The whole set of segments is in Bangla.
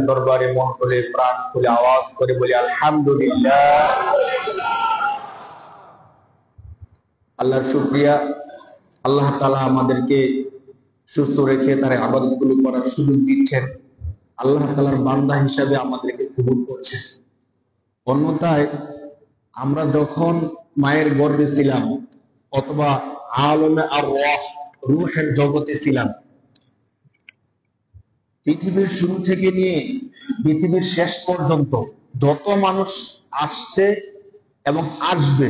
দরবারে মন খুলে প্রাণ খুলে আওয়াজ করে বলি আলহামদুলিল্লাহ। আল্লাহর শুকরিয়া, আল্লাহ তাআলা আমাদেরকে সুস্থ রেখে তার ইবাদতগুলো করার সুযোগ দিচ্ছেন। আল্লাহ তাআলার বান্দা হিসাবে আমাদেরকে কবুল করছেন। অন্যথায় আমরা যখন মায়ের গর্ভে ছিলাম অথবা আলমে আর রূহের জগতে ছিলাম, পৃথিবীর শুরু থেকে নিয়ে পৃথিবীর শেষ পর্যন্ত যত মানুষ আসছে এবং আসবে,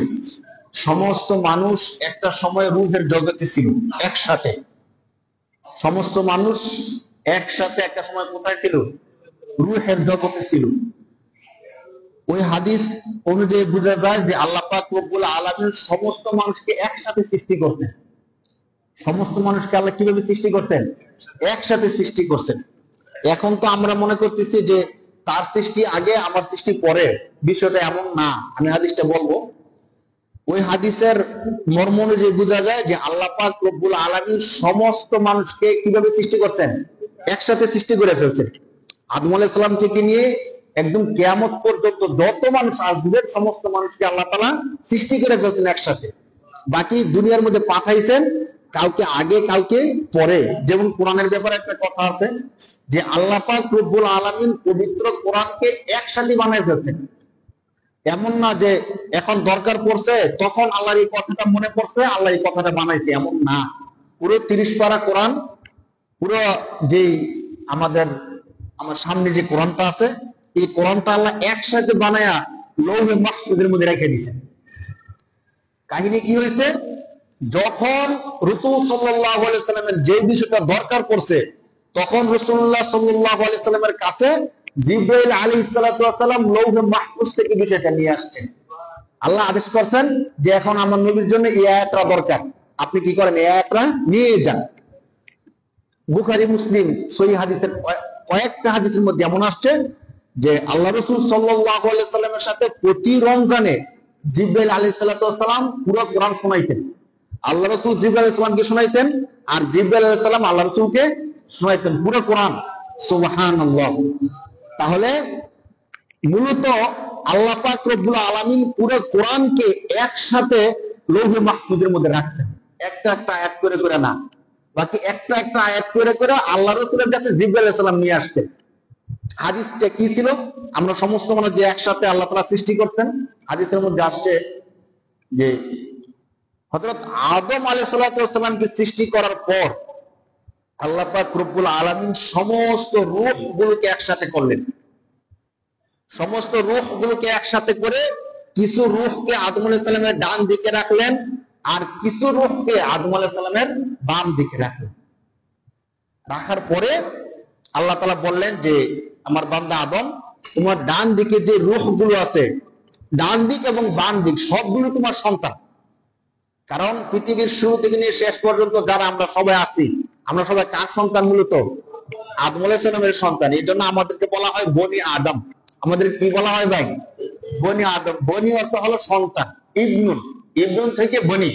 সমস্ত মানুষ একটা সময় রূহের জগতে ছিল একসাথে। সমস্ত মানুষ একসাথে একটা সময় কোথায় ছিল? রূহের জগতে ছিল। ওই হাদিস অনুযায়ী বোঝা যায় যে আল্লাহ পাক রব্বুল আলামিন সমস্ত মানুষকে একসাথে সৃষ্টি করতেন। সমস্ত মানুষকে আল্লাহ কিভাবে সৃষ্টি করছেন? একসাথে সৃষ্টি করছেন। এখন তো আমরা মনে করতেছি যে তার সৃষ্টি আগে আমার সৃষ্টি পরে। বিষয়টা এমন না। আমি হাদিসটা বলবো। ওই হাদিসের মর্ম অনুযায়ী বোঝা যায় যে আল্লাহ পাক রব্বুল আলামিন সমস্ত মানুষকে কিভাবে সৃষ্টি করছেন? একসাথে সৃষ্টি করে ফেলছেন। আদম আলাইহিস সালাম থেকে নিয়ে একদম কিয়ামত পর্যন্ত যত মানুষ আসবে সমস্ত মানুষকে আল্লাহ তাআলা সৃষ্টি করে ফেলছেন একসাথে। বাকি দুনিয়ার মধ্যে পাঠাইছেন কাউকে আগে কাউকে পরে। যেমন কোরআনের ব্যাপারে একটা কথা আছে যে আল্লাহ পাক রব্বুল আলামিন পবিত্র কোরআনকে একসাথে বানায় ফেলছেন। এমন না যে এখন দরকার পড়ছে তখন আল্লাহর এই কথাটা মনে পড়ছে আল্লাহ এই কথাটা বানাইছে, এমন না। পুরো 30 পারা কোরআন, পুরো যে আমার সামনে যে কোরআনটা আছে, এই কোরআনটা আল্লাহ একসাথে বানায়া লৌহে মাহফুজের মধ্যে রেখে দিয়েছেন। কাহিনী কি হয়েছে? যখন রাসূল সাল্লাল্লাহু আলাইহি সাল্লামের যে বিষয়টা দরকার পড়ছে তখন রাসূলুল্লাহ সাল্লাল্লাহু আলাইহি সাল্লামের কাছে জিবরাইল আলাইহিস সালাতু ওয়াস সালাম লৌহে মাহফুজ থেকে বিষয়টা নিয়ে আসছেন। আল্লাহ আদেশ করছেন যে এখন আমার নবীর জন্য এই আয়াতটা দরকার, আপনি কি করেন এই আয়াতটা নিয়ে যান। বুখারী মুসলিম সহিহ হাদিসের কয়েকটা হাদিসের মধ্যে এমন আসছে যে আল্লাহ রাসূল সাল্লাল্লাহু আলাইহি সাল্লামের সাথে প্রতি রমজানে জিবরাইল আলাইহিস সালাতু ওয়াস সালাম পুরো কোরআন শোনাইতেন। আল্লাহ রাসূল জিবরাইল আলাইহিস সালামকে শোনাইতেন আর জিবরাইল আলাইহিস সালাম আল্লাহ রাসূলকে শোনাইতেন পুরো কোরআন। সুবহানাল্লাহ। তাহলে মূলত আল্লাহ পাক রব্বুল আলামিন পুরো কোরআনকে একসাথে লৌহে মাহফুজের মধ্যে রাখছেন, একটা একটা আয়াত করে করে না, বাকি একটা একটা আয়াত করে করে আল্লাহ রাসূলের কাছে জিবরাইল আলাইহিস সালাম নিয়ে আসতেন। হাদিসটা কি ছিল? আমরা সমস্ত মানুষ যে একসাথে আল্লাহ তাআলা সৃষ্টি করতেন। হাদিসের মধ্যে আসছে যে হযরত আদম আলাইহিস সালাতু ওয়াস সালামকে সৃষ্টি করার পর আল্লাহ পাক রব্বুল আলামিন সমস্ত রূহগুলোকে একসাথে করলেন। সমস্ত রূহগুলোকে একসাথে করে কিছু রূহকে আদম আলাইহিস সালামের ডান দিকে রাখলেন আর কিছু রূহকে আদম আলাইহিস সালামের বাম দিকে রাখলেন। রাখার পরে আল্লাহ তাআলা বললেন যে আমার বান্দা আদম, তোমার ডান দিকে যে রূহগুলো আছে, ডান দিক এবং বাম দিক সবগুলো তোমার সন্তান। কারণ পৃথিবীর শুরু থেকে নিয়ে শেষ পর্যন্ত যারা আমরা সবাই আছি, আমরা সবাই কার সন্তান? মূলত আদম আলাইহিস সালামের সন্তান। এই জন্য আমাদেরকে বলা হয় বনি আদম। আমাদের কি বলা হয় ভাই? বনি আদম। বনি অর্থ হলো সন্তান। ইবনুন, ইবনুন থেকে বনি,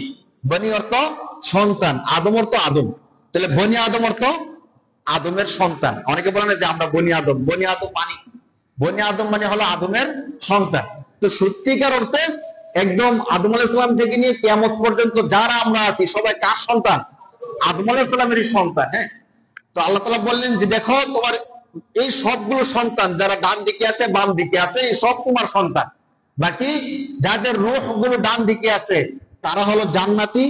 বনি অর্থ সন্তান, আদম অর্থ আদম। তাহলে বনি আদম অর্থ আদমের সন্তান। অনেকে বলে না যে আমরা বনি আদম। বনি আদম মানে, বনি আদম মানে হলো আদমের সন্তান। তো সত্যিকার অর্থে একদম আদম আলাইহিস সালাম থেকে নিয়ে কিয়ামত পর্যন্ত যারা আমরা আছি সবাই কার সন্তান? আদম আলাইহিস সালামেরই সন্তান। হ্যাঁ, তো আল্লাহ তাআলা বললেন যে দেখো তোমার এই সবগুলো সন্তান যারা ডান দিকে আছে বাম দিকে আছে এই সব তোমার সন্তান। বাকি যাদের রূহগুলো ডান দিকে আছে তারা হলো জান্নাতি,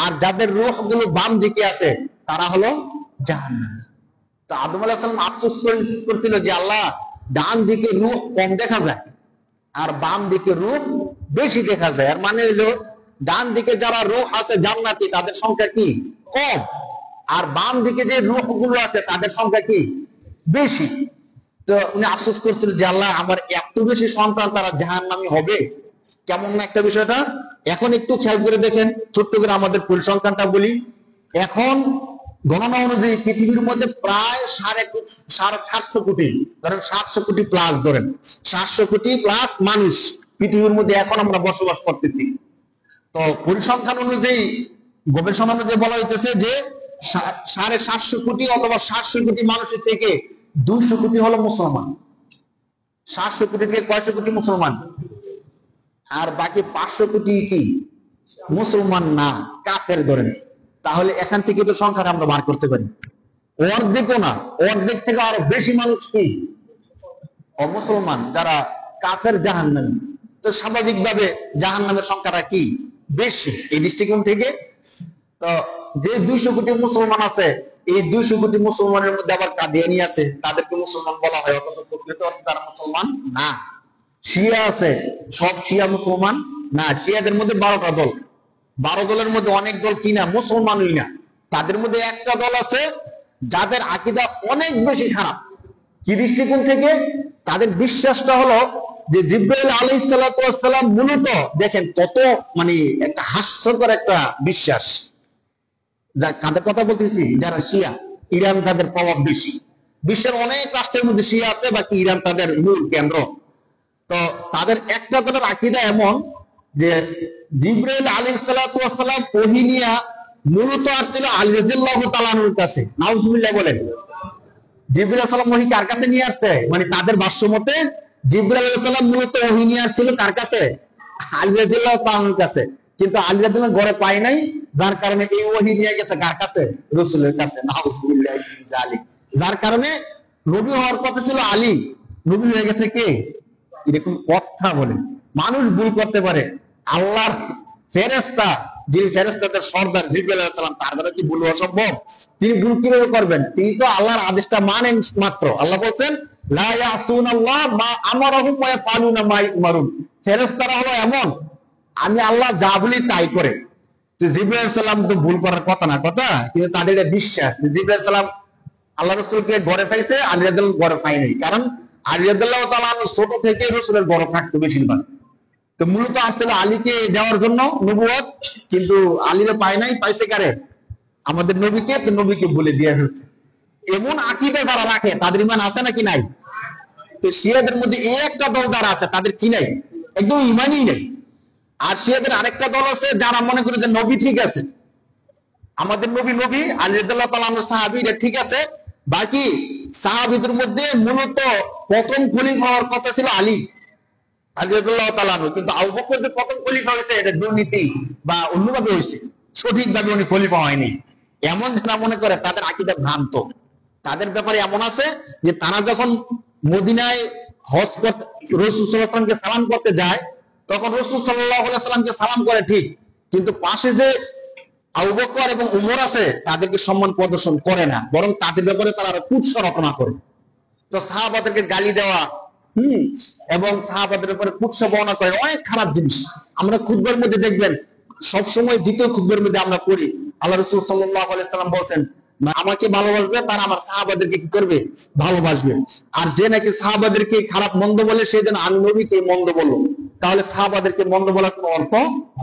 আর যাদের রূহগুলো বাম দিকে আছে তারা হলো জাহান্নামী। তো আদম আলাইহিস সালাম আফসোস করছিল যে আল্লাহ, ডান দিকে রূহ কম দেখা যায় আর বাম দিকে রূহ বেশি দেখা যায়। আর মানে হলো ডান দিকে যারা রূহ আছে জান্নাতি তাদের সংখ্যা কি? কম। আর বাম দিকে যে রূহগুলো আছে তাদের সংখ্যা কি? বেশি। তো উনি আফসোস করছিল যে আল্লাহ, আমার এত বেশি সন্তান তারা জাহান্নামী হবে, কেমন না একটা বিষয়টা। এখন একটু খেয়াল করে দেখেন, ছোট্ট করে আমাদের পরিসংখ্যানটা বলি। এখন গণনা অনুযায়ী পৃথিবীর মধ্যে প্রায় 750 কোটি, ধরেন 700 কোটি প্লাস, ধরেন 700 কোটি প্লাস মানুষ পৃথিবীর মধ্যে এখন আমরা বসবাস করতেছি। তো পরিসংখ্যান অনুযায়ী, গবেষণা অনুযায়ী বলা হইতেছে যে 750 কোটি অথবা 700 কোটি মানুষের থেকে 200 কোটি হলো মুসলমান, 700 কোটি থেকে কয়শো কোটি মুসলমান, আর বাকি 500 কোটি কি মুসলমান না, কাফের ধরেন। তাহলে এখান থেকে তো সংখ্যাটা আমরা বার করতে পারি, অর্ধেকও না, অর্ধেক থেকে আরো বেশি মানুষ কি অমুসলমান, যারা কাফের, জাহান্নামী। তো স্বাভাবিকভাবে জাহান্নামের সংখ্যাটা কি বেশি এই দৃষ্টিকোণ থেকে। তো যে 200 কোটি মুসলমান আছে, এই 200 কোটি মুসলমানের মধ্যে আবার কাদিয়ানি আছে, তাদেরকে মুসলমান বলা হয়, অথচ প্রকৃত অর্থে তারা মুসলমান না। শিয়া আছে, সব শিয়া মুসলমান না, শিয়াদের মধ্যে 12টা দল, 12 দলের মধ্যে অনেক দল কিনা মুসলমানই না। তাদের মধ্যে একটা দল আছে যাদের আকীদা অনেক বেশি খারাপ। কি দৃষ্টিকোণ থেকে? তাদের বিশ্বাসটা হলো যে জিবরাইল আলাইহিস সালাতু ওয়াস সালাম মূলত, দেখেন কত মানে একটা হাস্যকর একটা বিশ্বাস। কাদের কথা বলতেছি? যারা শিয়া, ইরান তাদের প্রভাব বেশি, বিশ্বের অনেক রাষ্ট্রের মধ্যে শিয়া আছে, বাকি ইরান তাদের মূল কেন্দ্র। তো তাদের একটা দলের আকীদা এমন যে জিবরাইল আলাইহিস সালাতু ওয়াস সালাম ওহী নিয়া মূলত আসছিল আলী রাদিয়াল্লাহু তাআলা আনহুর কাছে। নাউজুবিল্লাহ বলেন। জিবরাইল আলাইহিস সালাম ওহী কার কাছে নিয়ে আসছে? মানে তাদের ভাষ্য মতে জিবরাইল আলাইহিস সালাম মূলত ওহী নিয়ে আসছিল কার কাছে? আলী রাদিয়াল্লাহু তাআলা আনহুর কাছে। কিন্তু আলী রাদিয়াল্লাহু ঘরে পায় নাই, যার কারণে এই ওহী নিয়ে গেছে কার কাছে? রাসূলের কাছে। নাউজুবিল্লাহ জালিক। যার কারণে নবী হওয়ার কথা ছিল আলী, নবী হয়ে গেছে কে? এরকম কথা বলে মানুষ ভুল করতে পারে। আল্লাহর ফেরেশতা, যে ফেরেশতাদের সর্দার জিবরাইল আলাইহিস সালাম, তার দ্বারা কি ভুল হওয়া সম্ভব? তিনি ভুল কিভাবে করবেন? তিনি তো আল্লাহর আদেশটা মানেন মাত্র। আল্লাহ বলেন লা ইয়াসুনাল্লাহ মা আমারহুম ওয়া ইয়াফালুনা মা ইউমারুন। ফেরেশতারা হলো এমন, আমি আল্লাহ যা বলি তাই করে। তো জিবরাইল আলাইহিস সালাম তো ভুল করার কথা না কথা, কিন্তু তাদের এটা বিশ্বাস জিবরাইল আলাইহিস সালাম আল্লাহ রাসূলকে ঘরে পাইছে, আলী রাদিয়াল্লাহু ঘরে পায় নাই। কারণ আলী রাদিয়াল্লাহু তাআলা ছোট থেকে রাসূলের ঘরে থাকতো বেশিরভাগ। তো মূলত আসলে আলীকে দেওয়ার জন্য নবুয়ত, কিন্তু আলীরে পায় নাই, পাইছে কারে? আমাদের নবীকে। তো নবীকে বলে দিয়ে হচ্ছে। এমন আকীদা যারা রাখে তাদের ঈমান আছে নাকি নাই? তো শিয়াদের মধ্যে এই একটা দল যারা আছে তাদের কি নাই? একদম ঈমানই নেই। আর শিয়াদের আরেকটা দল আছে যারা মনে করে যে নবী ঠিক আছে, আমাদের নবী নবী, আলী রাদিয়াল্লাহু তাআলা আনহু সাহাবী, এটা ঠিক আছে। বাকি সাহাবীদের মধ্যে মূলত প্রথম খলিফা হওয়ার কথা ছিল আলী রাদিয়াল্লাহু তাআলা আনহু, কিন্তু আবু বকর যে প্রথম খলিফা হয়েছে এটা দুর্নীতি বা অন্যভাবে হয়েছে, সঠিকভাবে উনি খলিফা হয়নি। এমন যারা মনে করে তাদের আকীদা ভ্রান্ত। তাদের ব্যাপারে এমন আছে যে তারা যখন মদিনায় হজ করতে রাসূল সাল্লাল্লাহু আলাইহি ওয়াসাল্লামকে সালাম করতে যায়, তখন রাসূল সাল্লাল্লাহু আলাইহি ওয়াসাল্লামকে সালাম করে ঠিক, কিন্তু পাশে যে আবু বকর এবং উমর আছে তাদেরকে সম্মান প্রদর্শন করে না, বরং তাদের ব্যাপারে তারা আরো কুৎসা রচনা করে। তো সাহাবাদেরকে গালি দেওয়া, এবং সাহাবাদের উপরে কুৎসা বর্ণনা করে, অনেক খারাপ জিনিস। আমরা খুতবার মধ্যে দেখবেন সবসময় দ্বিতীয় খুতবার মধ্যে আমরা করি, আল্লাহ রাসূল সাল্লাল্লাহু আলাইহি ওয়াসাল্লাম বলেন আমাকে ভালোবাসবে তারা আমার সাহাবাদেরকে কি করবে? ভালোবাসবে। আর যে নাকি সাহাবাদেরকে খারাপ মন্দ বলে সে যেন আমি নবীকে মন্দ বলল। তাহলে সাহাবাদেরকে মন্দ বলার কোনো অর্থ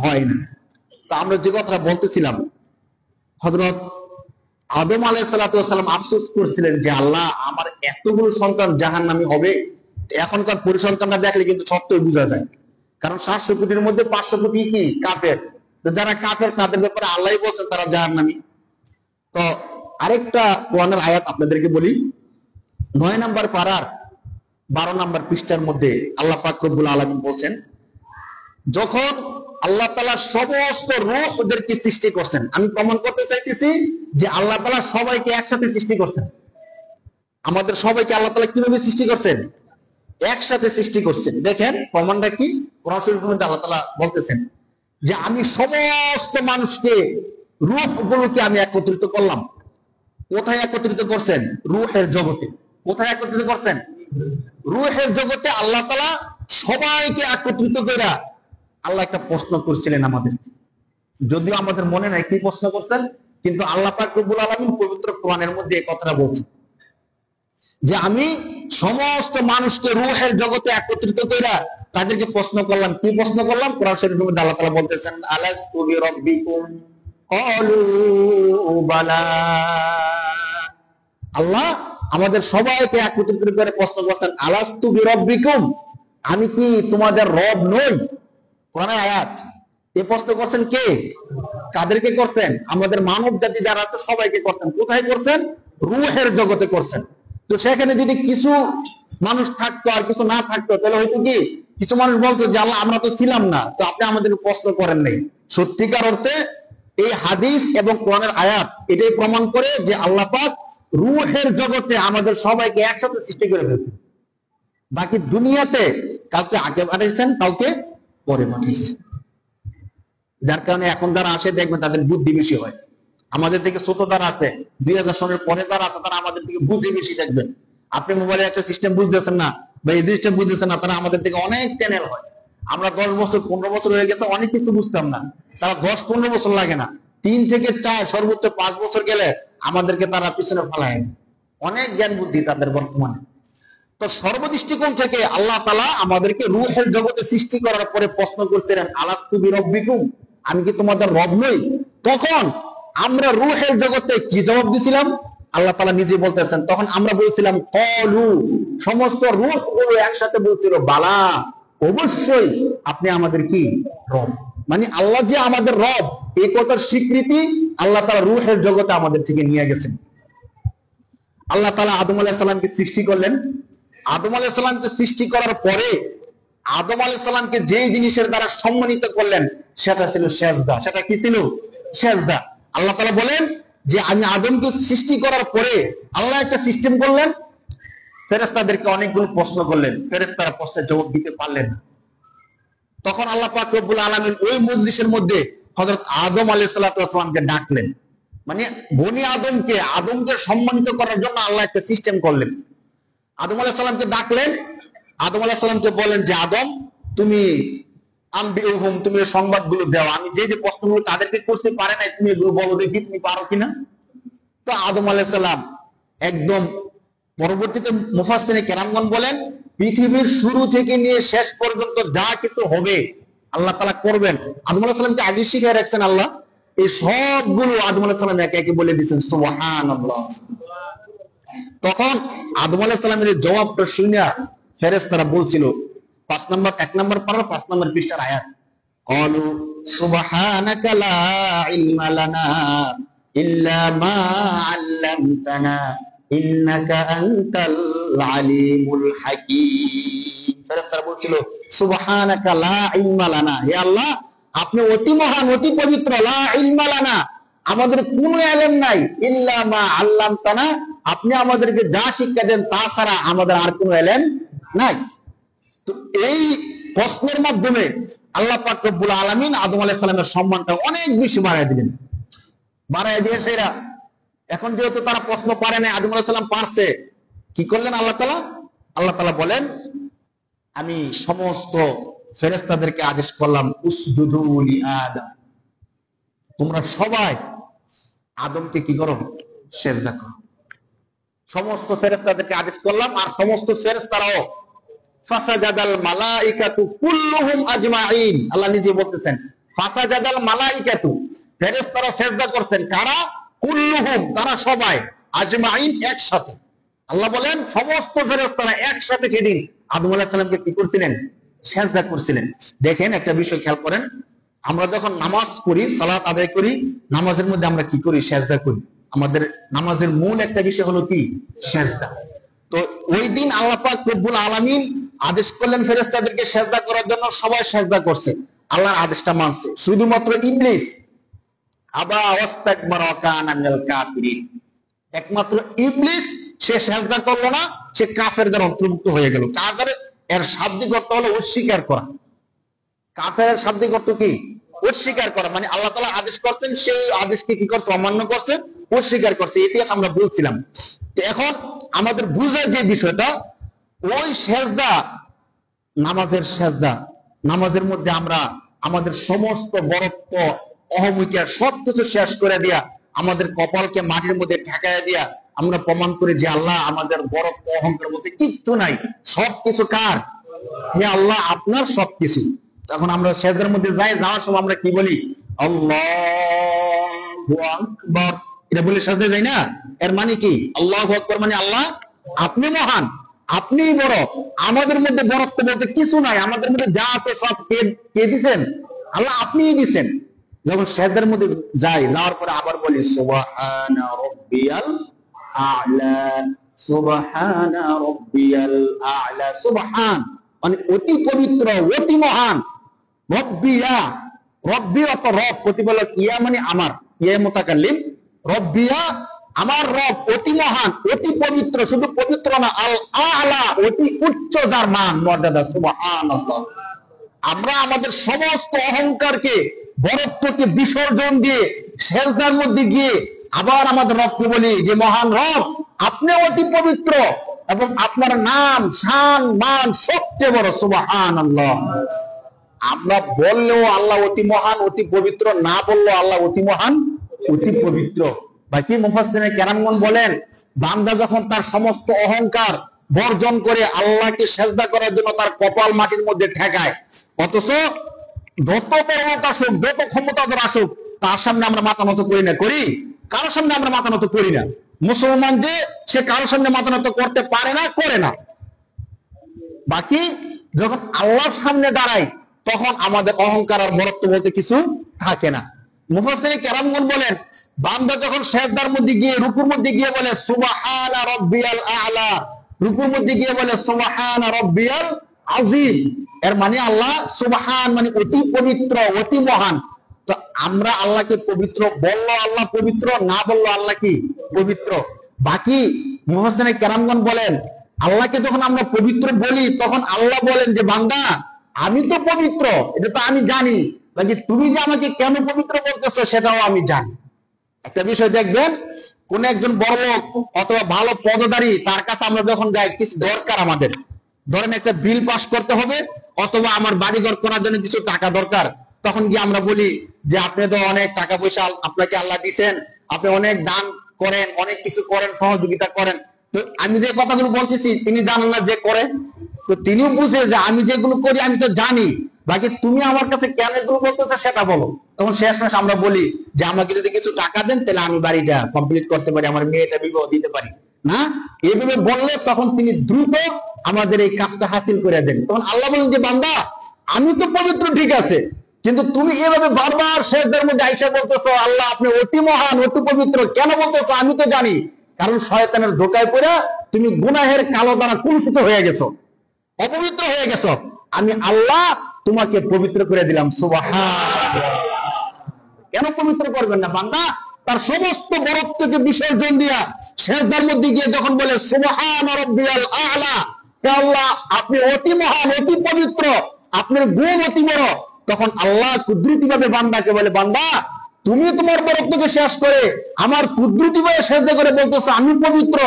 হয় না। তো আমরা যে কথাটা বলতেছিলাম, হযরত আদম আলাইহিস সালাতু ওয়াস সালাম আফসোস করছিলেন যে আল্লাহ আমার এতগুলো সন্তান জাহান্নামী হবে। এখনকার পরিসংখ্যানটা দেখলে কিন্তু সত্যই বোঝা যায়, কারণ 700 কোটির মধ্যে 500 কোটি কি কাফের। তো যারা কাফের তাদের ব্যাপারে আল্লাহই বলছেন তারা জাহান্নামী। তো আরেকটা কোরআনের আয়াত আপনাদেরকে বলি, 9 নম্বর পারার 12 নম্বর পৃষ্ঠার মধ্যে আল্লাহ পাক রব্বুল আলামিন বলছেন, যখন আল্লাহ তাআলা সমস্ত রূহদেরকে সৃষ্টি করছেন, আমি প্রমাণ করতে চাইতেছি যে আল্লাহ তাআলা সবাইকে একসাথে সৃষ্টি করছেন। আমাদের সবাইকে আল্লাহ তাআলা কিভাবে সৃষ্টি করছেন? একসাথে সৃষ্টি করছেন। দেখেন প্রমাণটা কি? কোরআন শরীফের মধ্যে আল্লাহ তাআলা বলতেছেন যে আমি সমস্ত মানুষকে, রূহগুলোকে আমি একত্রিত করলাম। কোথায় একত্রিত করছেন? রূহের জগতে। কোথায় একত্রিত করছেন? রূহের জগতে আল্লাহ তাআলা সবাইকে একত্রিত করে আল্লাহ একটা প্রশ্ন করছিলেন আমাদের, যদিও আমাদের মনে নাই কি প্রশ্ন করছেন, কিন্তু আল্লাহ পাক রব্বুল আলামিন পবিত্র কোরআনের মধ্যে এই কথাটা বলছেন যে আমি সমস্ত মানুষকে রূহের জগতে একত্রিত করে তাদেরকে প্রশ্ন করলাম। কি প্রশ্ন করলাম? কোরআন শরীফের মধ্যে আল্লাহ তাআলা বলতেছেন আলাস্তু বিরাব্বিকুম ক্বালু বালা। আল্লাহ আমাদের সবাইকে একত্রিত করে প্রশ্ন করছেন আলাস্তু বিরাব্বিকুম, আমি কি তোমাদের রব নই? কোরআনের আয়াত। এই প্রশ্ন করছেন কে? কাদেরকে করছেন? আমাদের মানব জাতি যারা আছে সবাইকে করছেন। কোথায় করছেন? রূহের জগতে করছেন। তো সেখানে যদি কিছু মানুষ থাকতো আর কিছু না থাকতো, তাহলে হয়তো কি কিছু মানুষ বলতো যে আল্লাহ আমরা তো ছিলাম না, তো আপনি আমাদের প্রশ্ন করেন নাই। সত্যিকার অর্থে এই হাদিস এবং কোরআনের আয়াত এটাই প্রমাণ করে যে আল্লাহ পাক রূহের জগতে আমাদের সবাইকে একসাথে সৃষ্টি করে ফেলছেন। বাকি দুনিয়াতে কাউকে আগে পাঠিয়েছেন, কাউকে পরে পাঠিয়েছেন। যার কারণে এখন যারা আসে দেখবেন তাদের বুদ্ধি বেশি হয়। আমাদের থেকে ছোট যারা আছে, 2000 সনের পরে যারা আছে, তারা আমাদের থেকে বুঝি বেশি দেখবেন। আপনি মোবাইলে একটা সিস্টেম বুঝতেছেন না বা এই সিস্টেম বুঝতেছেন না, তারা আমাদের থেকে অনেক চ্যানেল হয়। আমরা 10 বছর 15 বছর হয়ে গেছে, অনেক কিছু বুঝতাম না। তারা 10-15 বছর লাগে না, 3 থেকে 4 সর্বোচ্চ 5 বছর গেলে আমাদেরকে তারা পিছনে ফেলায়। অনেক জ্ঞান বুদ্ধি তাদের বর্তমানে। তো সর্বদৃষ্টিকোণ থেকে আল্লাহ তাআলা আমাদেরকে রূহের জগতে সৃষ্টি করার পরে প্রশ্ন করছিলেন, আলাস্তু বিরব্বিকুম, আমি কি তোমাদের রব নই? তখন আমরা রূহের জগতে কি জবাব দিছিলাম? আল্লাহ তাআলা নিজে বলতেছেন, তখন আমরা বলছিলাম ক্বালু, সমস্ত রূহগুলো একসাথে বলছিল বালা, অবশ্যই আপনি আমাদের কি রব। মানে আল্লাহ যে আমাদের রব, এই কথার স্বীকৃতি আল্লাহ তাআলা রূহের জগতে আমাদের থেকে নিয়ে গেছেন। আল্লাহ তাআলা আদম আলাইহিস সালামকে সৃষ্টি করলেন। আদম আলাইহিস সালামকে সৃষ্টি করার পরে আদম আলাইহিস সালামকে যেই জিনিসের দ্বারা সম্মানিত করলেন সেটা ছিল সেজদা। সেটা কি ছিল? সেজদা। আল্লাহ তাআলা বলেন যে আমি আদমকে সৃষ্টি করার পরে আল্লাহ একটা সিস্টেম করলেন, ফেরেশতাদেরকে অনেকগুলো প্রশ্ন করলেন, ফেরেশতারা প্রশ্নের জবাব দিতে পারলেন না। তখন আল্লাহ পাক রব্বুল আলামিন ওই মজলিসের মধ্যে হযরত আদম আলাইহিস সালামকে ডাকলেন। মানে বনি আদমকে সম্মানিত করার জন্য আল্লাহ একটা সিস্টেম করলেন। আদম আলাইহিস সালামকে ডাকলেন। আদম আলাইহিস সালামকে বলেন যে আদম, তুমি তুমি সংবাদগুলো দাও, আমি যে যে প্রশ্নগুলো তাদেরকে করতে পারে নাই, তুমি এগুলো বলো দেখি তুমি পারো কিনা। তো আদম আলাইহিস সালাম একদম, পরবর্তীতে মুফাসসিরে কেরামগণ বলেন পৃথিবীর শুরু থেকে নিয়ে শেষ পর্যন্ত যা কিছু হবে আল্লাহ তাআলা করবেন, আদম আলাইহিস সালামকে আগে শিখিয়ে রাখছেন আল্লাহ। এই সবগুলো আদম আলাইহিস সালাম একে একে বলে দিয়েছেন সুবহানাল্লাহ। তখন আদম আলাইহিস সালামের জবাবটা শুনে ফেরেশতারা বলছিল, 1 নম্বর পারা 5 নম্বর পৃষ্ঠার আয়াত, ক্বালু সুবহানাকা লা ইলমা লানা ইল্লা মা আল্লামতানা ইন্নাকা আনতাল আলিমুল হাকীম। ফেরেশতারা বলছিল সুবহানাকা লা ইলমা লানা, হে আল্লাহ আপনি অতি মহান, অতি পবিত্র, লা ইলমা লানা, আমাদের কোনো ইলম নাই, ইল্লা মা আল্লামতানা, আপনি আমাদেরকে যা শিক্ষা দেন তা ছাড়া আমাদের আর কোনো ইলম নাই। তো এই প্রশ্নের মাধ্যমে আল্লাহ পাক রব্বুল আলামিন আদম আলাইহিস সালামের সম্মানটা অনেক বেশি বাড়ায় দিলেন। বাড়ায় দিয়ে সেরা এখন যেহেতু তারা প্রশ্ন পারে না, আদম আলাইহিস সালাম পারছে, কি করলেন আল্লাহ তাআলা? আল্লাহ তাআলা বলেন আমি সমস্ত ফেরেশতাদেরকে আদেশ করলাম উসজুদু লি আদম, তোমরা সবাই আদমকে কি করো? সিজদা করো। সমস্ত ফেরেশতাদেরকে আদেশ করলাম, আর সমস্ত ফেরেশতারাও ফাসাজাদাল মালাইকাতু কুল্লুহুম আজমাইন, আল্লাহ নিজে বলতেছেন ফাসাজাদাল মালাইকাতু, ফেরেশতারা সিজদা করছেন। কারা? কুল্লুহুম, তারা সবাই, আজমাইন একসাথে। আল্লাহ বলেন সমস্ত ফেরেশতারা একসাথে সেদিন আদম আলাইহিস সালামকে কি করছিলেন? সিজদা করছিলেন। দেখেন একটা বিষয় খেয়াল করেন, আমরা যখন নামাজ পড়ি, সালাত আদায় করি, নামাজের মধ্যে আমরা কি করি? সিজদা করি। আমাদের নামাজের মূল একটা বিষয় হলো কি? সিজদা। তো ওই দিন আল্লাহ পাক রব্বুল আলামিন আদেশ করলেন ফেরেশতাদেরকে সিজদা করার জন্য, সবাই সিজদা করছে, আল্লাহর আদেশটা মানছে। শুধুমাত্র ইবলিস আবা ওয়াস্তাকবারা ওয়া কানা মিনাল কাফিরিন, একমাত্র ইবলিস সে সিজদা করলো না, সে কাফেরদের অন্তর্ভুক্ত হয়ে গেল। কাফের এর শাব্দিক অর্থ হলো অস্বীকার করা। কাফেরের শাব্দিক অর্থ কি? অস্বীকার করা। মানে আল্লাহ তাআলা আদেশ করছেন, সেই আদেশকে কি করছে? অমান্য করছে, অস্বীকার করছে। এটি আমরা বলছিলাম। তো এখন আমাদের বুঝার যে বিষয়টা, ওই সিজদা, নামাজের সিজদা, নামাজের মধ্যে আমরা আমাদের সমস্ত বরত্ব, অহমিকা সবকিছু শেষ করে দিয়া, আমাদের কপালকে মাটির মধ্যে ঠেকাইয়া দিয়া আমরা প্রমাণ করি যে আল্লাহ আমাদের বরত্ব অহংকার মধ্যে কিচ্ছু নাই, সবকিছু কার? হে আল্লাহ আপনার সবকিছু। তখন আমরা সিজদার মধ্যে যাওয়ার সময় আমরা কি বলি? আল্লাহু আকবার, এটা বলে সিজদায় যাই না? এর মানে কি? আল্লাহু আকবার মানে আল্লাহ আপনি মহান, আপনি বড়, আমাদের মধ্যে বরত্ব বলতে কিছু নাই, আমাদের মধ্যে যা আছে সব কে দিছেন? আল্লাহ আপনিই দিছেন। যখন সিজদার মধ্যে যাওয়ার পরে আবার বলি সুবহানা রাব্বিয়াল আ'লা, সুবহানা রাব্বিয়াল আ'লা। সুবহান মানে অতি পবিত্র, অতি মহান। রব্বিয়া, রব্বি অত রব, প্রতিপালক, ইয়া মানে আমার, ইয়া মুতাকাল্লিম, রব্বিয়া আমার রব অতি মহান, অতি পবিত্র, শুধু পবিত্র না, আল আ'লা অতি উচ্চ, যার মান মর্যাদা। সুবহানাল্লাহ। আমরা আমাদের সমস্ত অহংকারকে, বরত্বকে বিসর্জন দিয়ে সেজদার মধ্যে গিয়ে আবার আমাদের রবকে বলি যে মহান রব, আপনি অতি পবিত্র এবং আপনার নাম, শান, মান সবচেয়ে বড়। সুবহানাল্লাহ। আমরা বললেও আল্লাহ অতি মহান, অতি পবিত্র, না বললেও আল্লাহ অতি মহান, অতি পবিত্র। বাকি মুফাসসিরিনে কেরামগণ বলেন, বান্দা যখন তার সমস্ত অহংকার বর্জন করে আল্লাহকে সেজদা করার জন্য তার কপাল মাটির মধ্যে ঠেকায়, অথচ যত পরমত আসুক, যত ক্ষমতাধর আসুক, তার সামনে আমরা মাথা নত করি না? করি? কারোর সামনে আমরা মাথা নত করি না। মুসলমান যে সে কারোর সামনে মাথা নত করতে পারে না, করে না। বাকি যখন আল্লাহর সামনে দাঁড়াই তখন আমাদের অহংকার আর বরত্ব বলতে কিছু থাকে না। মুফাসসিরিনে কেরামগণ বলেন, বান্দা যখন সিজদার মধ্যে গিয়ে, রুকুর মধ্যে গিয়ে বলে সুবহানা রাব্বিয়াল আ'লা, রুকুর মধ্যে গিয়ে বলে সুবহানা রাব্বিয়াল আযীম, এর মানে আল্লাহ সুবহান মানে অতি পবিত্র, অতি মহান। তো আমরা আল্লাহকে পবিত্র বললো আল্লাহ পবিত্র, না বললো আল্লাহ কি পবিত্র। বাকি মুফাসসিরিনে কেরামগণ বলেন, আল্লাহকে যখন আমরা পবিত্র বলি তখন আল্লাহ বলেন যে বান্দা আমি তো পবিত্র, এটা তো আমি জানি, বাকি তুমি যে আমাকে কেন পবিত্র বলতেছো সেটাও আমি জানি। একটা বিষয় দেখবেন, কোন একজন বড় লোক অথবা ভালো পদধারী, তার কাছে আমরা যখন যাই, কিছু দরকার আমাদের, ধরেন একটা বিল পাস করতে হবে অথবা আমার বাড়িঘর করার জন্য কিছু টাকা দরকার, তখন গিয়ে আমরা বলি যে আপনি তো অনেক টাকা পয়সা আপনাকে আল্লাহ দিচ্ছেন, আপনি অনেক দান করেন, অনেক কিছু করেন, সহযোগিতা করেন। তো আমি যে কথাগুলো বলতেছি তিনি জানেন না যে করে, তো তিনিও বুঝে যে আমি যেগুলো করি আমি তো জানি, বাকি তুমি আমার কাছে কেন এগুলো বলতেছো সেটা বলো। তখন শেষমেশ আমরা বলি যে আমাকে যদি কিছু টাকা দেন তাহলে আমি বাড়িটা কমপ্লিট করতে পারি, আমার মেয়েটা বিবাহ দিতে পারি না, এইভাবে বললে তখন তিনি দ্রুত আমাদের এই কাজটা হাসিল করে দেন। তখন আল্লাহ বলেন যে বান্দা আমি তো পবিত্র ঠিক আছে, কিন্তু তুমি এভাবে বারবার শেষদের মধ্যে আইসা বলতেছো আল্লাহ আপনি অতি মহান, অতি পবিত্র, কেন বলতেছো? আমি তো জানি, কারণ শয়তানের ধোঁকায় পড়ে তুমি গুনাহের কালো দ্বারা কলুষিত হয়ে গেছো, অপবিত্র হয়ে গেছো, আমি আল্লাহ তোমাকে পবিত্র করে দিলাম। সুবহানাল্লাহ। কেন পবিত্র করবেন না? বান্দা তার সমস্ত বরত্বকে বিসর্জন দিয়া সিজদার মধ্যে গিয়ে যখন বলে সুবহানা রাব্বিয়াল আ'লা, হে আল্লাহ আপনি অতি মহান, অতি পবিত্র, আপনার গুণ অতি বড়, তখন আল্লাহ কুদরতি ভাবে বান্দাকে বলে বান্দা তুমি তোমার বরত্বকে শেষ করে আমার কুদরতি ভাবে সিজদা করে বলতেছো আমি পবিত্র,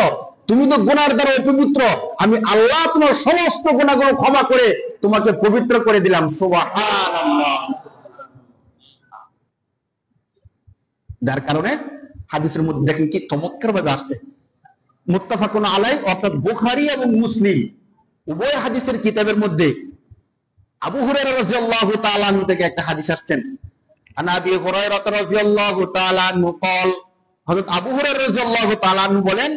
তুমি তো গুনার দ্বারা অপবিত্র, আমি আল্লাহ তোমার সমস্ত গুনাহগুলো ক্ষমা করে তোমাকে পবিত্র করে দিলাম। সুবহানাল্লাহ। যার কারণে হাদিসের মধ্যে দেখেন কি চমৎকার ভাবে আসছে, মুত্তাফাকুন আলাইহি, অর্থাৎ বুখারী এবং মুসলিম উভয় হাদিসের কিতাবের মধ্যে আবু হুরায়রা রাদিয়াল্লাহু তাআলা আনহু থেকে একটা হাদিস আসছেন। আন আবি হুরায়রা রাদিয়াল্লাহু তাআলা আনহু قال, হযরত আবু হুরায়রা রাদিয়াল্লাহু তাআলা আনহু বলেন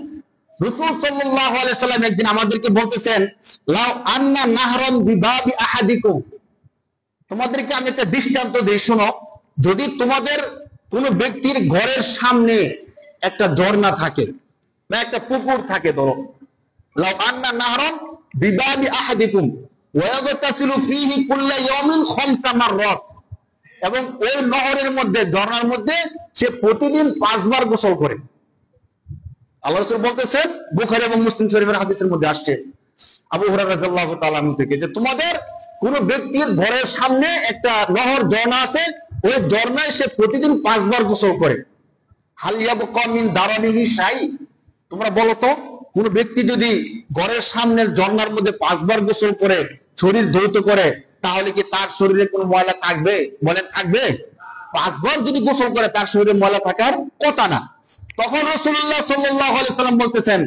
রাসূল সাল্লাল্লাহু আলাইহি সাল্লাম একদিন আমাদেরকে বলতেছেন লাউ আন্না নাহরান বিবাবি আহাদিকুম, তোমাদেরকে আমি একটা দৃষ্টান্ত দেই শোনো, যদি তোমাদের কোন ব্যক্তির ঘরের সামনে একটা ঝর্ণা থাকে বা একটা পুকুর থাকে, ধরো লাউ আন্না নাহরান বিবাবি আহাদিকুম ওয়া ইয়াগতাসিলু ফীহি কুল্লা ইয়াউমিন খামসা মাররাত, এবং ওই নহরের মধ্যে, ঝর্ণার মধ্যে সে প্রতিদিন 5 বার গোসল করে। আল্লাহ রাসূল বলতেছেন, বুখারী এবং মুসলিম শরীফের হাদিসের মধ্যে আসছে আবু হুরায়রা রাদিয়াল্লাহু তাআলা আনহু থেকে, যে তোমাদের কোন ব্যক্তির ঘরের সামনে একটা নহর, ঝর্ণা আছে, ওই ঝর্ণায় সে প্রতিদিন 5 বার গোসল করে। হাল ইয়াবকা মিন দারানিহি শাই, তোমরা বলো তো কোন ব্যক্তি যদি ঘরের সামনের ঝর্ণার মধ্যে 5 বার গোসল করে, শরীর ধৌত করে, তাহলে কি তার শরীরে কোনো ময়লা থাকবে? বলেন থাকবে? 5 বার যদি গোসল করে তার শরীরে ময়লা থাকার কথা না। তখন রাসূলুল্লাহ সাল্লাল্লাহু আলাইহি সাল্লাম বলতেছেন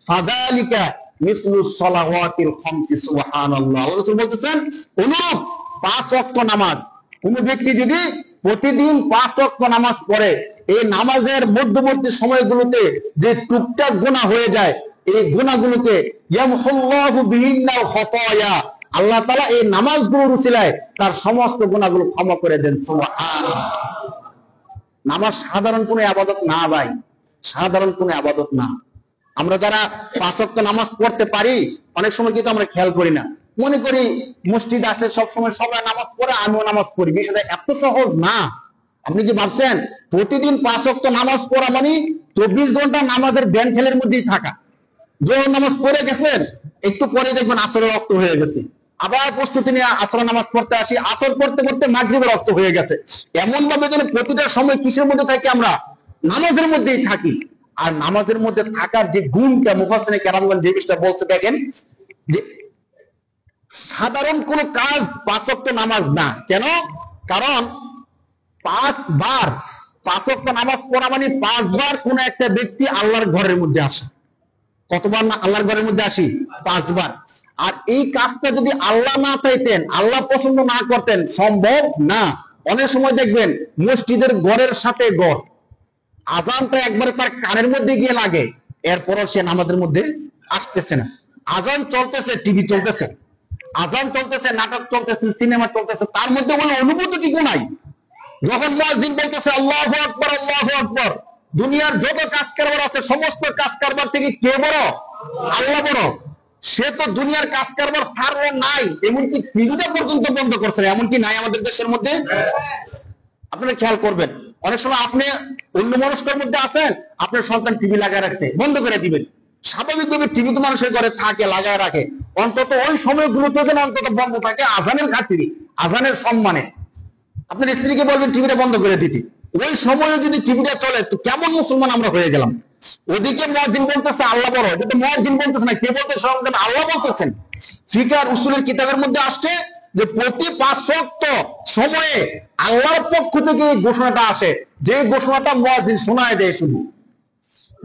ফাযালিকা মিসলু সালাওয়াতিল খামসি। সুবহানাল্লাহ। আল্লাহ রাসূল বলতেছেন অনুরূপ 5 ওয়াক্ত নামাজ, কোন ব্যক্তি যদি প্রতিদিন 5 ওয়াক্ত নামাজ পড়ে, এই নামাজের মধ্যবর্তী সময়গুলোতে যে টুকটাক গুনাহ হয়ে যায়, এই গুনাহগুলোকে ইয়ামহুল্লাহু বিহিন্নাল খাতায়া, আল্লাহ তাআলা এই নামাজগুলোর উসিলায় তার সমস্ত গুনাহগুলো ক্ষমা করে দেন। সুবহানাল্লাহ। নামাজ সাধারণ কোনো ইবাদত না ভাই, সাধারণ কোনো ইবাদত না। আমরা যারা 5 ওয়াক্ত নামাজ পড়তে পারি অনেক সময় কিন্তু আমরা খেয়াল করি না, মনে করি মসজিদ আছে সব সময় সবাই নামাজ পড়ে, আমিও নামাজ পড়ি। বিষয়টা এত সহজ না। আপনি কি ভাবছেন প্রতিদিন 5 ওয়াক্ত নামাজ পড়া মানে 24 ঘন্টা নামাজের ব্যান খেলের মধ্যেই থাকা? জোহর নামাজ পড়ে গেছেন, একটু পরে দেখবেন আসরের রক্ত হয়ে গেছে, আবার প্রস্তুতি নিয়ে আসর নামাজ পড়তে আসি, আসর পড়তে পড়তে মাগরিবের রক্ত হয়ে গেছে। এমন ভাবে যেন প্রতিটা সময় কিসের মধ্যে থাকি? আমরা নামাজের মধ্যেই থাকি। আর নামাজের মধ্যে থাকার যে গুণটা মুফাসসিরিনে কেরামগণ যে বিষয়টা বলছে দেখেন, যে সাধারণ কোন কাজ 5 ওয়াক্ত নামাজ না। কেন? কারণ 5 বার 5 ওয়াক্ত নামাজ পড়া মানে 5 বার কোন একটা ব্যক্তি আল্লাহর ঘরের মধ্যে আসে। কতবার না আল্লাহর ঘরের মধ্যে আসি? 5 বার। আর এই কাজটা যদি আল্লাহ না চাইতেন, আল্লাহ পছন্দ না করতেন, সম্ভব না। অনেক সময় দেখবেন মসজিদের ঘরের সাথে ঘর, আজানটা একবারে তার কানের মধ্যে গিয়ে লাগে, এরপরও সে নামাজের মধ্যে আসতেছে না। আজান চলতেছে, টিভি চলতেছে, আজান চলতেছে, নাটক চলতেছে, সিনেমা চলতেছে, তার মধ্যে কোনো অনুভূতিটুকু নাই। যখন মুয়াজ্জিন বলতেছে আল্লাহু আকবার, আল্লাহু আকবার, দুনিয়ার যত কাজ কারবার আছে সমস্ত কাজ কারবার থেকে কে বড়? আল্লাহ বড়। সে তো দুনিয়ার কাজ কারবার ছাড়লো নাই, এমনকি টিভিটা পর্যন্ত বন্ধ করছে। এমনকি নাই আমাদের দেশের মধ্যে? আপনারা খেয়াল করবেন, অনেক সময় আপনি অন্য মানুষের মধ্যে আছেন, আপনার সন্তান টিভি লাগায় রাখছে, বন্ধ করে দিবেন। স্বাভাবিকভাবে টিভি তো মানুষের ঘরে থাকে, লাগায় রাখে, অন্তত ওই সময়গুলোতে যেন অন্তত বন্ধ থাকে, আজানের খাতিরে, আজানের সম্মানে। আপনার স্ত্রীকে বলবেন টিভিটা বন্ধ করে দিতে। ওই সময়ে যদি টিভিটা চলে, তো কেমন মুসলমান আমরা হয়ে গেলাম? ওদিকে মুয়াজ্জিন বলতেছে আল্লাহ বড়, এটা তো মুয়াজ্জিন বলতেছে না, কে বলতেছে? আল্লাহ বলতেছেন। ফিকহ আর উসুলের কিতাবের মধ্যে আসছে যে প্রতি 5 ওয়াক্ত সময়ে আল্লাহর পক্ষ থেকে এই ঘোষণাটা আসে, যে ঘোষণাটা মুয়াজ্জিন শোনায় দেয়। শুধু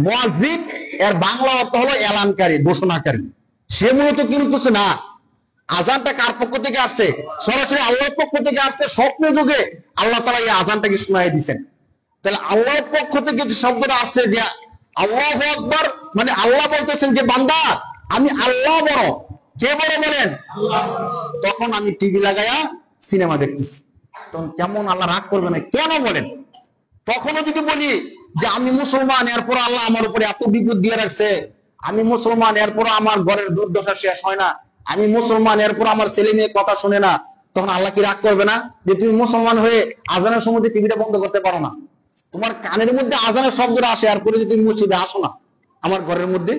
মুয়াজ্জিন এর বাংলা অর্থ হলো এলানকারী, ঘোষণাকারী। সে মূলত কিন্তু না। আজানটা কার পক্ষ থেকে আসছে? সরাসরি আল্লাহর পক্ষ থেকে আসছে। স্বপ্নে যুগে আল্লাহ তাআলা এই আজানটাকে শোনায় দিয়েছেন। তাহলে আল্লাহর পক্ষ থেকে যে শব্দটা আসছে, যে আল্লাহু আকবার, মানে আল্লাহ বলতেছেন যে বান্দা আমি আল্লাহ বড়। কে বড় বলেন? তখন আমি টিভি লাগায়া সিনেমা দেখতেছি, তখন কেমন আল্লাহ রাগ করবে না? কেন বলেন? তখনও যদি বলি যে আমি মুসলমান, এরপর আল্লাহ আমার উপরে এত বিপদ দিয়ে রাখছে, আমি মুসলমান, এরপর আমার ঘরের দুর্দশা শেষ হয় না, আমি মুসলমান, এরপর আমার ছেলে মেয়ে কথা শুনে না, তখন আল্লাহ কি রাগ করবে না? যে তুমি মুসলমান হয়ে আজানের সময় টিভিটা বন্ধ করতে পারো না, তোমার কানের মধ্যে আজানের শব্দটা আসে, এরপরে যে তুমি মসজিদে আসো না আমার ঘরের মধ্যে।